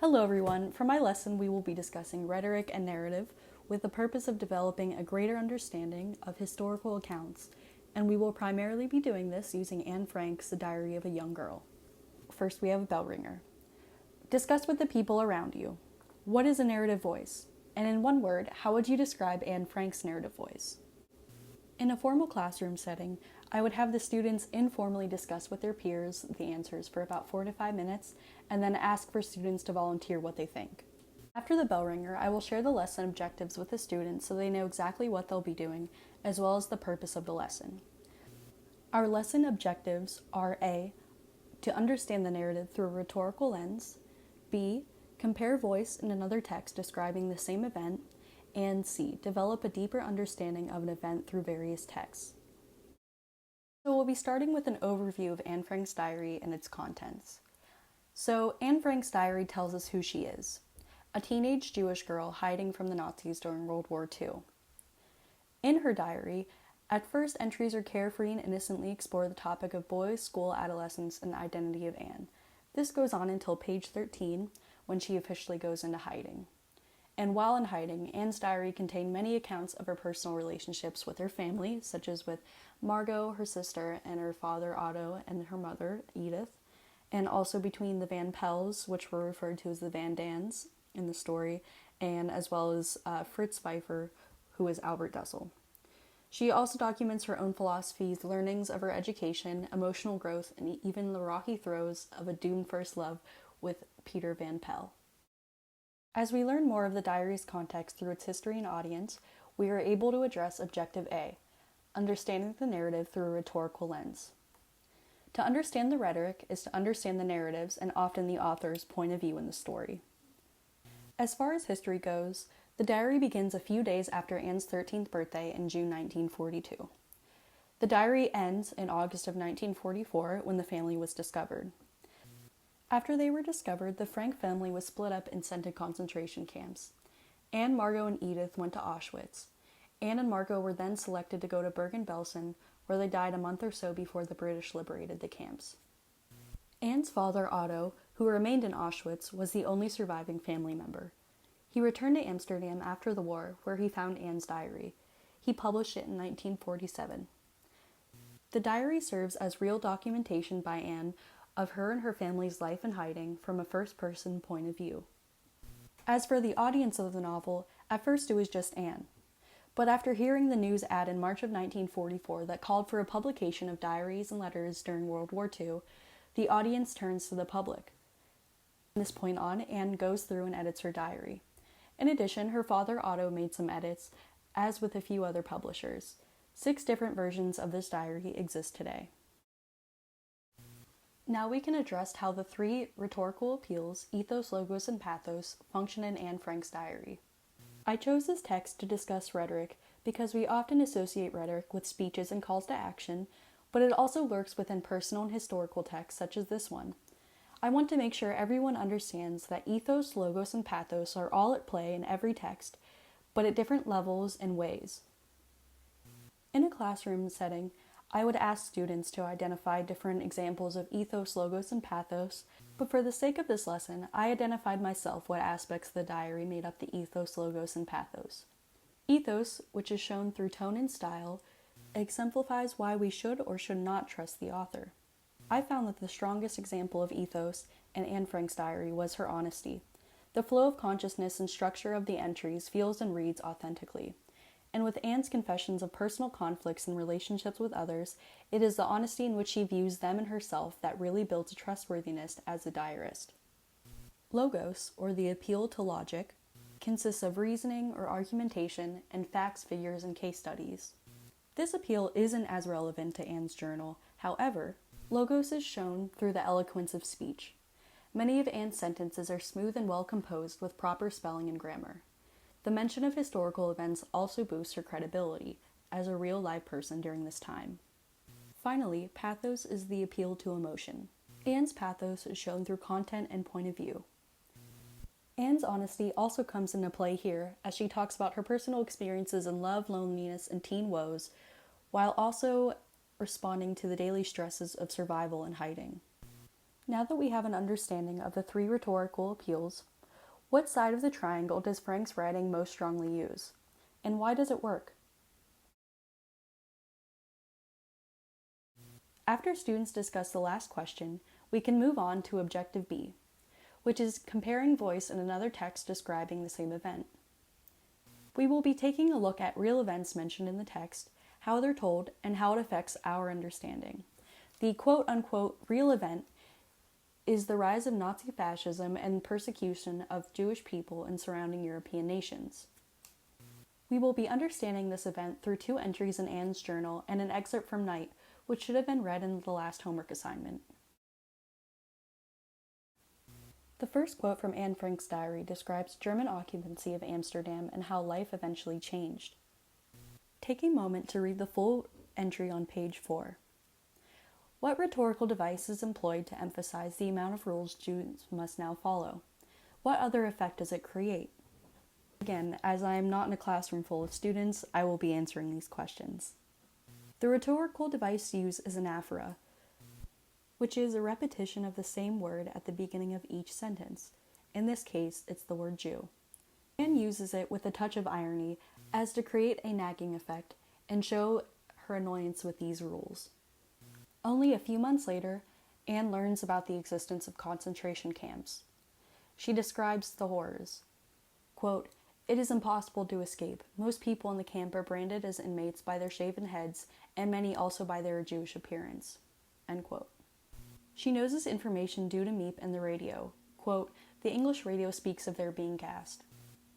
Hello everyone. For my lesson, we will be discussing rhetoric and narrative with the purpose of developing a greater understanding of historical accounts, and we will primarily be doing this using Anne Frank's The Diary of a Young Girl. First, we have a bell ringer. Discuss with the people around you. What is a narrative voice? And in one word, how would you describe Anne Frank's narrative voice? In a formal classroom setting, I would have the students informally discuss with their peers the answers for about 4 to 5 minutes and then ask for students to volunteer what they think. After the bell ringer, I will share the lesson objectives with the students so they know exactly what they'll be doing, as well as the purpose of the lesson. Our lesson objectives are A. To understand the narrative through a rhetorical lens, B. Compare voice in another text describing the same event, and C. Develop a deeper understanding of an event through various texts. So we'll be starting with an overview of Anne Frank's diary and its contents. So Anne Frank's diary tells us who she is, a teenage Jewish girl hiding from the Nazis during World War II. In her diary, at first entries are carefree and innocently explore the topic of boys, school, adolescence, and identity of Anne. This goes on until page 13, when she officially goes into hiding. And while in hiding, Anne's diary contained many accounts of her personal relationships with her family, such as with Margot, her sister, and her father Otto, and her mother, Edith, and also between the Van Pels, which were referred to as the Van Dans in the story, and as well as Fritz Pfeiffer, who is Albert Dussel. She also documents her own philosophies, learnings of her education, emotional growth, and even the rocky throes of a doomed first love with Peter Van Pel. As we learn more of the diary's context through its history and audience, we are able to address Objective A, understanding the narrative through a rhetorical lens. To understand the rhetoric is to understand the narratives and often the author's point of view in the story. As far as history goes, the diary begins a few days after Anne's 13th birthday in June 1942. The diary ends in August of 1944 when the family was discovered. After they were discovered, the Frank family was split up and sent to concentration camps. Anne, Margot, and Edith went to Auschwitz. Anne and Margot were then selected to go to Bergen-Belsen, where they died a month or so before the British liberated the camps. Anne's father, Otto, who remained in Auschwitz, was the only surviving family member. He returned to Amsterdam after the war, where he found Anne's diary. He published it in 1947. The diary serves as real documentation by Anne of her and her family's life in hiding from a first-person point of view. As for the audience of the novel, at first it was just Anne. But after hearing the news ad in March of 1944 that called for a publication of diaries and letters during World War II, the audience turns to the public. From this point on, Anne goes through and edits her diary. In addition, her father Otto made some edits, as with a few other publishers. 6 different versions of this diary exist today. Now we can address how the 3 rhetorical appeals, ethos, logos, and pathos, function in Anne Frank's diary. I chose this text to discuss rhetoric because we often associate rhetoric with speeches and calls to action, but it also lurks within personal and historical texts such as this one. I want to make sure everyone understands that ethos, logos, and pathos are all at play in every text, but at different levels and ways. In a classroom setting, I would ask students to identify different examples of ethos, logos, and pathos, but for the sake of this lesson, I identified myself what aspects of the diary made up the ethos, logos, and pathos. Ethos, which is shown through tone and style, exemplifies why we should or should not trust the author. I found that the strongest example of ethos in Anne Frank's diary was her honesty. The flow of consciousness and structure of the entries feels and reads authentically. And with Anne's confessions of personal conflicts and relationships with others, it is the honesty in which she views them and herself that really builds a trustworthiness as a diarist. Logos, or the appeal to logic, consists of reasoning or argumentation and facts, figures, and case studies. This appeal isn't as relevant to Anne's journal. However, logos is shown through the eloquence of speech. Many of Anne's sentences are smooth and well composed with proper spelling and grammar. The mention of historical events also boosts her credibility as a real live person during this time. Finally, pathos is the appeal to emotion. Anne's pathos is shown through content and point of view. Anne's honesty also comes into play here as she talks about her personal experiences in love, loneliness, and teen woes, while also responding to the daily stresses of survival and hiding. Now that we have an understanding of the three rhetorical appeals, what side of the triangle does Frank's writing most strongly use? And why does it work? After students discuss the last question, we can move on to Objective B, which is comparing voice in another text describing the same event. We will be taking a look at real events mentioned in the text, how they're told, and how it affects our understanding. The quote-unquote real event is the rise of Nazi fascism and persecution of Jewish people in surrounding European nations. We will be understanding this event through two entries in Anne's journal and an excerpt from Night, which should have been read in the last homework assignment. The first quote from Anne Frank's diary describes German occupancy of Amsterdam and how life eventually changed. Take a moment to read the full entry on page 4. What rhetorical device is employed to emphasize the amount of rules Jews must now follow? What other effect does it create? Again, as I am not in a classroom full of students, I will be answering these questions. The rhetorical device used is anaphora, which is a repetition of the same word at the beginning of each sentence. In this case, it's the word Jew. Anne uses it with a touch of irony as to create a nagging effect and show her annoyance with these rules. Only a few months later, Anne learns about the existence of concentration camps. She describes the horrors. Quote, "It is impossible to escape. Most people in the camp are branded as inmates by their shaven heads, and many also by their Jewish appearance." End quote. She knows this information due to Miep and the radio. Quote, "The English radio speaks of their being gassed."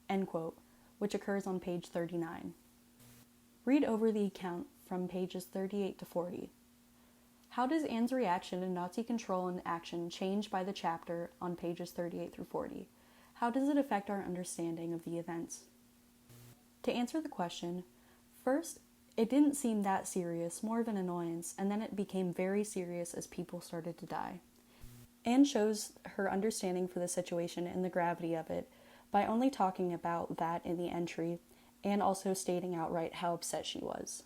End quote, which occurs on page 39. Read over the account from pages 38 to 40. How does Anne's reaction to Nazi control and action change by the chapter on pages 38 through 40? How does it affect our understanding of the events? To answer the question, first, it didn't seem that serious, more of an annoyance, and then it became very serious as people started to die. Anne shows her understanding for the situation and the gravity of it by only talking about that in the entry and also stating outright how upset she was.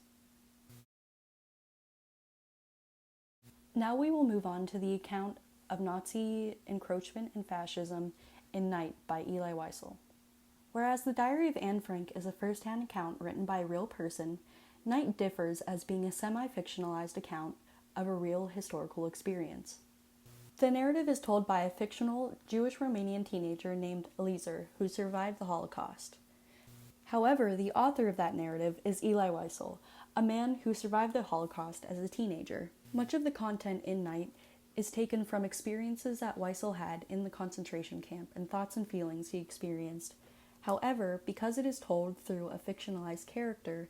Now we will move on to the account of Nazi encroachment and fascism in Night by Elie Wiesel. Whereas the Diary of Anne Frank is a first-hand account written by a real person, Night differs as being a semi-fictionalized account of a real historical experience. The narrative is told by a fictional Jewish-Romanian teenager named Eliezer, who survived the Holocaust. However, the author of that narrative is Elie Wiesel, a man who survived the Holocaust as a teenager. Much of the content in Night is taken from experiences that Wiesel had in the concentration camp and thoughts and feelings he experienced. However, because it is told through a fictionalized character,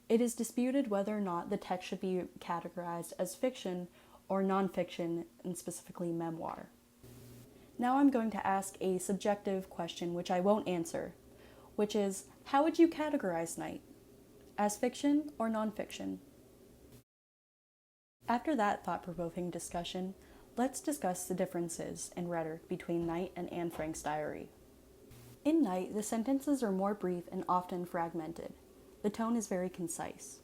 it is disputed whether or not the text should be categorized as fiction or nonfiction, and specifically memoir. Now I'm going to ask a subjective question which I won't answer, which is, how would you categorize Night? As fiction or nonfiction? After that thought-provoking discussion, let's discuss the differences in rhetoric between Night and Anne Frank's diary. In Night, the sentences are more brief and often fragmented. The tone is very concise.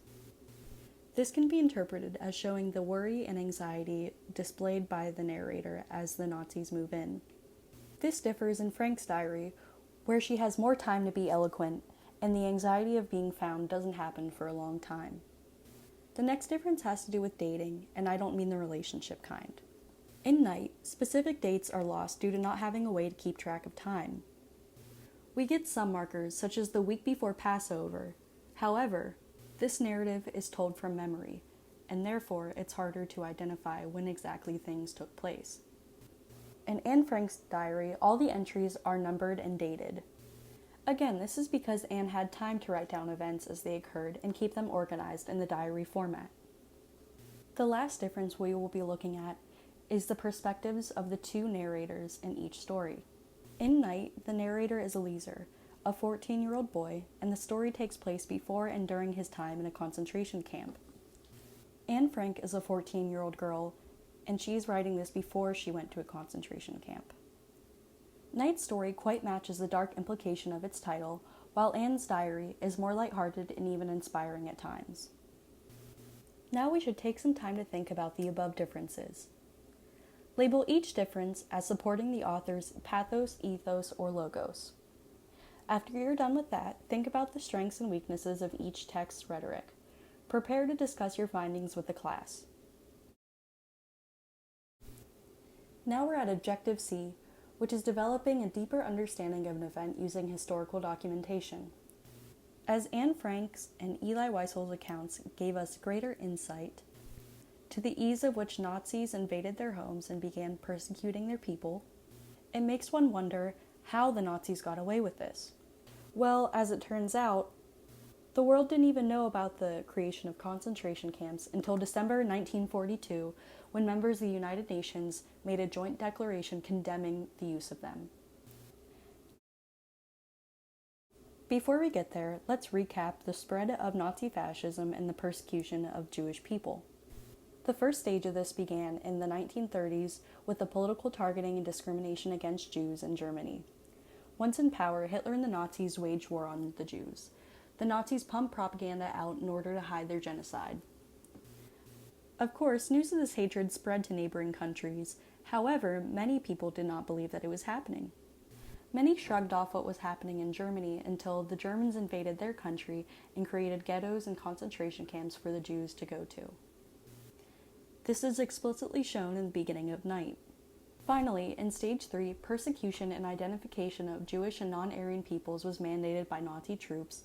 This can be interpreted as showing the worry and anxiety displayed by the narrator as the Nazis move in. This differs in Frank's diary, where she has more time to be eloquent, and the anxiety of being found doesn't happen for a long time. The next difference has to do with dating, and I don't mean the relationship kind. In Night, specific dates are lost due to not having a way to keep track of time. We get some markers, such as the week before Passover. However, this narrative is told from memory, and therefore it's harder to identify when exactly things took place. In Anne Frank's diary, all the entries are numbered and dated. Again, this is because Anne had time to write down events as they occurred and keep them organized in the diary format. The last difference we will be looking at is the perspectives of the two narrators in each story. In Night, the narrator is Eliezer, a 14-year-old boy, and the story takes place before and during his time in a concentration camp. Anne Frank is a 14-year-old girl, and she's writing this before she went to a concentration camp. Night's story quite matches the dark implication of its title, while Anne's diary is more lighthearted and even inspiring at times. Now we should take some time to think about the above differences. Label each difference as supporting the author's pathos, ethos, or logos. After you're done with that, think about the strengths and weaknesses of each text's rhetoric. Prepare to discuss your findings with the class. Now we're at Objective C, which is developing a deeper understanding of an event using historical documentation. As Anne Frank's and Eli Wiesel's accounts gave us greater insight to the ease of which Nazis invaded their homes and began persecuting their people, it makes one wonder how the Nazis got away with this. Well, as it turns out, the world didn't even know about the creation of concentration camps until December 1942, when members of the United Nations made a joint declaration condemning the use of them. Before we get there, let's recap the spread of Nazi fascism and the persecution of Jewish people. The first stage of this began in the 1930s with the political targeting and discrimination against Jews in Germany. Once in power, Hitler and the Nazis waged war on the Jews. The Nazis pumped propaganda out in order to hide their genocide. Of course, news of this hatred spread to neighboring countries. However, many people did not believe that it was happening. Many shrugged off what was happening in Germany until the Germans invaded their country and created ghettos and concentration camps for the Jews to go to. This is explicitly shown in the beginning of Night. Finally, in Stage 3, persecution and identification of Jewish and non-Aryan peoples was mandated by Nazi troops,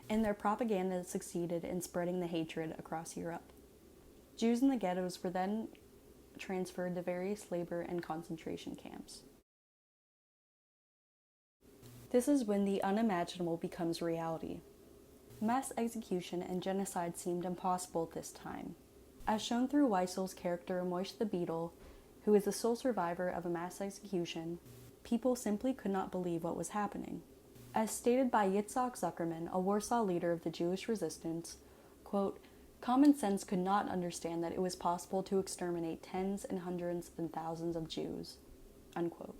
and their propaganda succeeded in spreading the hatred across Europe. Jews in the ghettos were then transferred to various labor and concentration camps. This is when the unimaginable becomes reality. Mass execution and genocide seemed impossible at this time. As shown through Wiesel's character Moish the Beetle, who is the sole survivor of a mass execution, people simply could not believe what was happening. As stated by Yitzhak Zuckerman, a Warsaw leader of the Jewish resistance, quote, "Common sense could not understand that it was possible to exterminate tens and hundreds and thousands of Jews," unquote.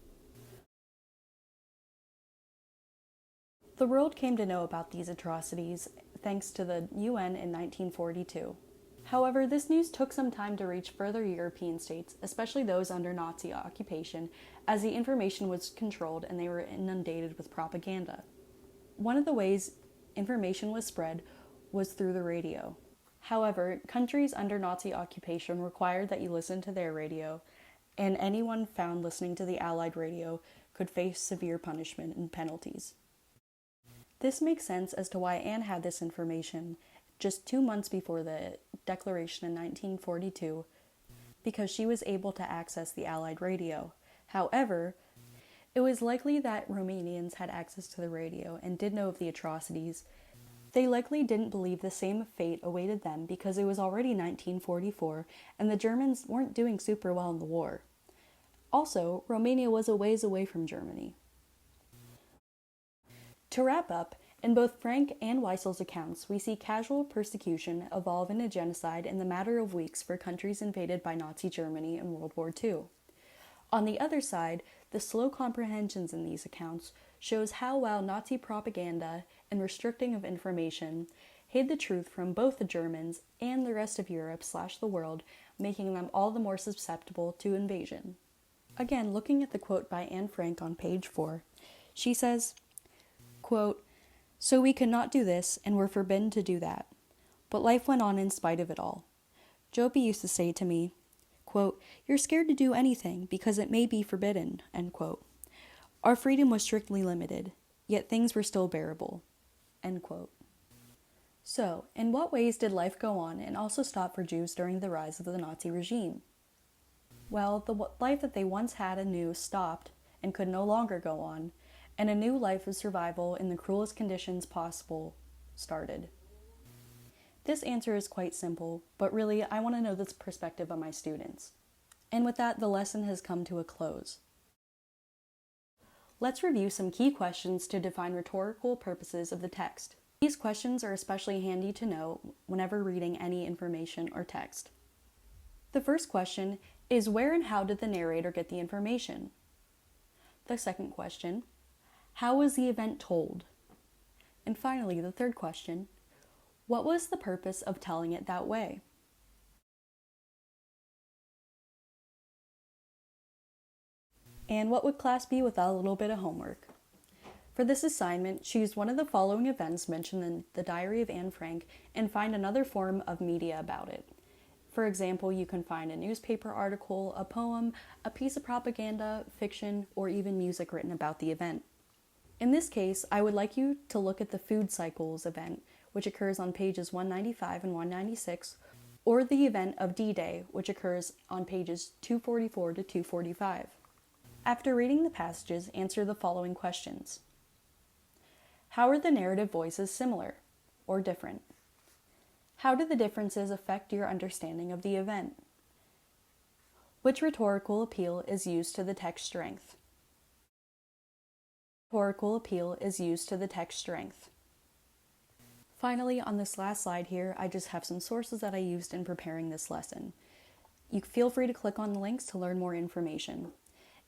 The world came to know about these atrocities thanks to the UN in 1942. However, this news took some time to reach further European states, especially those under Nazi occupation, as the information was controlled and they were inundated with propaganda. One of the ways information was spread was through the radio. However, countries under Nazi occupation required that you listen to their radio, and anyone found listening to the Allied radio could face severe punishment and penalties. This makes sense as to why Anne had this information just 2 months before the declaration in 1942, because she was able to access the Allied radio. However, it was likely that Romanians had access to the radio and did know of the atrocities. They likely didn't believe the same fate awaited them because it was already 1944 and the Germans weren't doing super well in the war. Also, Romania was a ways away from Germany. To wrap up, in both Frank and Wiesel's accounts, we see casual persecution evolve into genocide in the matter of weeks for countries invaded by Nazi Germany in World War II. On the other side, the slow comprehensions in these accounts shows how well Nazi propaganda and restricting of information hid the truth from both the Germans and the rest of Europe/the world, making them all the more susceptible to invasion. Again, looking at the quote by Anne Frank on page 4, she says, quote, "So we could not do this, and were forbidden to do that. But life went on in spite of it all. Joby used to say to me, quote, 'You're scared to do anything because it may be forbidden,' end quote. Our freedom was strictly limited, yet things were still bearable," end quote. So, in what ways did life go on and also stop for Jews during the rise of the Nazi regime? Well, the life that they once had and knew stopped and could no longer go on, and a new life of survival in the cruelest conditions possible started. This answer is quite simple, but really I want to know the perspective of my students. And with that, the lesson has come to a close. Let's review some key questions to define rhetorical purposes of the text. These questions are especially handy to know whenever reading any information or text. The first question is, where and how did the narrator get the information? The second question, how was the event told? And finally, the third question, what was the purpose of telling it that way? And what would class be without a little bit of homework? For this assignment, choose one of the following events mentioned in the Diary of Anne Frank and find another form of media about it. For example, you can find a newspaper article, a poem, a piece of propaganda, fiction, or even music written about the event. In this case, I would like you to look at the food cycles event, which occurs on pages 195 and 196, or the event of D-Day, which occurs on pages 244 to 245. After reading the passages, answer the following questions. How are the narrative voices similar or different? How do the differences affect your understanding of the event? Which rhetorical appeal is used to the text strength? Rhetorical appeal is used to the text strength. Finally, on this last slide here, I just have some sources that I used in preparing this lesson. You feel free to click on the links to learn more information.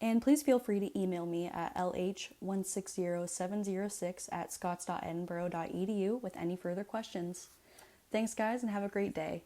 And please feel free to email me at lh160706@scotts.edinburgh.edu with any further questions. Thanks, guys, and have a great day.